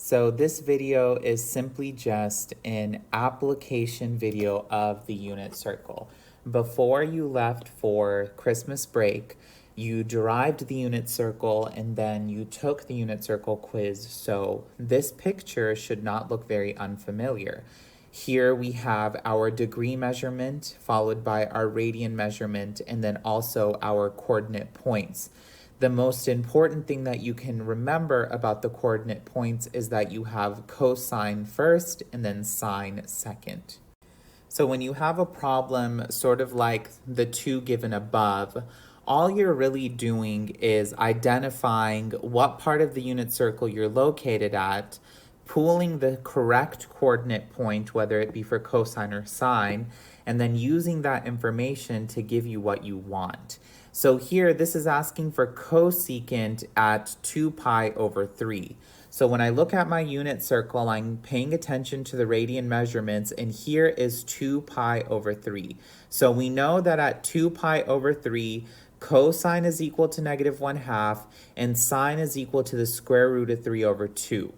So this video is simply just an application video of the unit circle. Before you left for Christmas break, you derived the unit circle and then you took the unit circle quiz. So this picture should not look very unfamiliar. Here we have our degree measurement followed by our radian measurement and then also our coordinate points. The most important thing that you can remember about the coordinate points is that you have cosine first and then sine second. So when you have a problem sort of like the two given above, all you're really doing is identifying what part of the unit circle you're located at, pooling the correct coordinate point, whether it be for cosine or sine, and then using that information to give you what you want. So here, this is asking for cosecant at 2 pi over 3. So when I look at my unit circle, I'm paying attention to the radian measurements, and here is 2 pi over 3. So we know that at 2 pi over 3, cosine is equal to -1/2, and sine is equal to the square root of 3 over 2.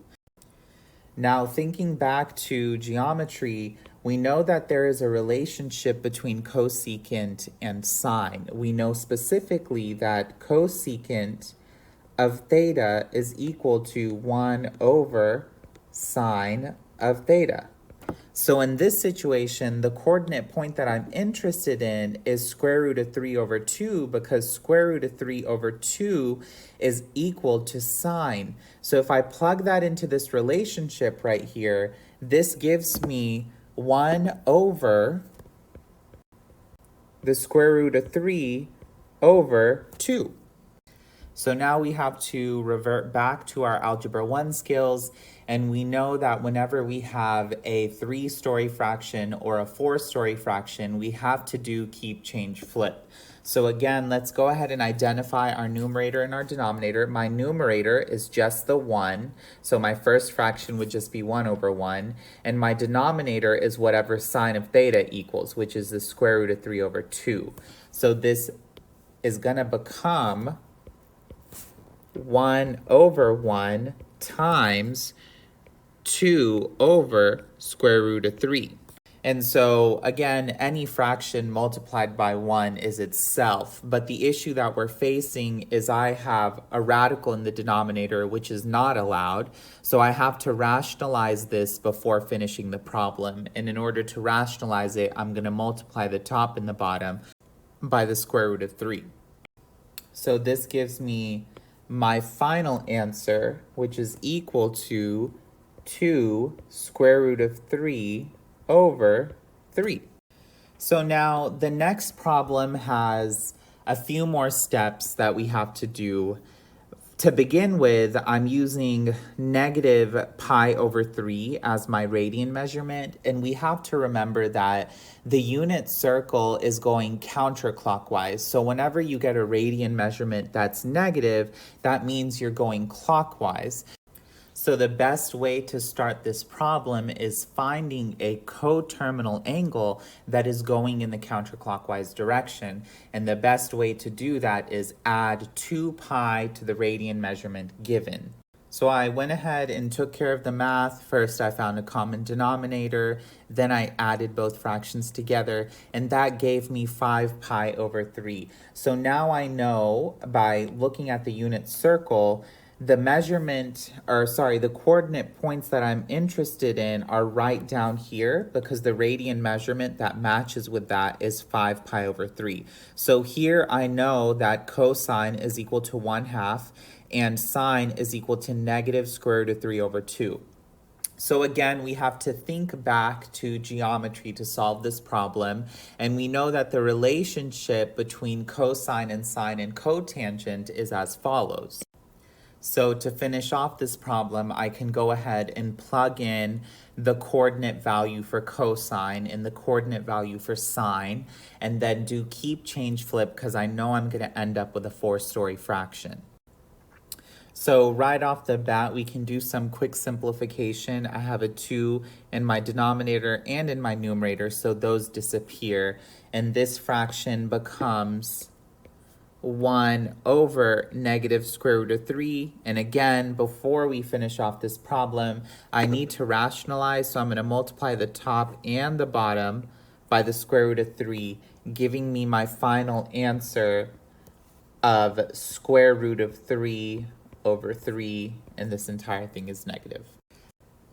Now, thinking back to geometry, we know that there is a relationship between cosecant and sine. We know specifically that cosecant of theta is equal to 1 over sine of theta. So in this situation, the coordinate point that I'm interested in is square root of 3 over 2 because square root of 3 over 2 is equal to sine. So if I plug that into this relationship right here, this gives me 1 over the square root of 3 over 2. So now we have to revert back to our Algebra 1 skills, and we know that whenever we have a 3-story fraction or a 4-story fraction, we have to do keep, change, flip. So again, let's go ahead and identify our numerator and our denominator. My numerator is just the 1, so my first fraction would just be 1 over 1, and my denominator is whatever sine of theta equals, which is the square root of 3 over 2. So this is going to become 1 over 1 times 2 over square root of 3. And so, again, any fraction multiplied by 1 is itself. But the issue that we're facing is I have a radical in the denominator, which is not allowed. So I have to rationalize this before finishing the problem. And in order to rationalize it, I'm going to multiply the top and the bottom by the square root of 3. So this gives me my final answer, which is equal to 2 square root of 3 over 3. So now the next problem has a few more steps that we have to do. To begin with, I'm using -pi over 3 as my radian measurement, and we have to remember that the unit circle is going counterclockwise. So whenever you get a radian measurement that's negative, that means you're going clockwise. So the best way to start this problem is finding a coterminal angle that is going in the counterclockwise direction. And the best way to do that is add 2 pi to the radian measurement given. So I went ahead and took care of the math. First, I found a common denominator, then I added both fractions together, and that gave me 5 pi over 3. So now I know by looking at the unit circle, the coordinate points that I'm interested in are right down here because the radian measurement that matches with that is 5 pi over 3. So here I know that cosine is equal to 1/2 and sine is equal to negative square root of 3 over 2. So again, we have to think back to geometry to solve this problem, and we know that the relationship between cosine and sine and cotangent is as follows. So to finish off this problem, I can go ahead and plug in the coordinate value for cosine and the coordinate value for sine, and then do keep, change, flip because I know I'm going to end up with a 4-story fraction. So right off the bat, we can do some quick simplification. I have a 2 in my denominator and in my numerator, so those disappear, and this fraction becomes 1 over negative square root of 3. And again, before we finish off this problem, I need to rationalize, so I'm going to multiply the top and the bottom by the square root of 3, giving me my final answer of square root of 3 over 3, and this entire thing is negative.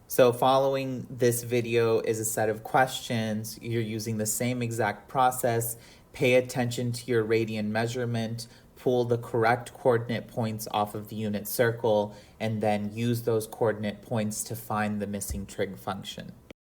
So following this video is a set of questions. You're using the same exact process. Pay attention to your radian measurement, pull the correct coordinate points off of the unit circle, and then use those coordinate points to find the missing trig function.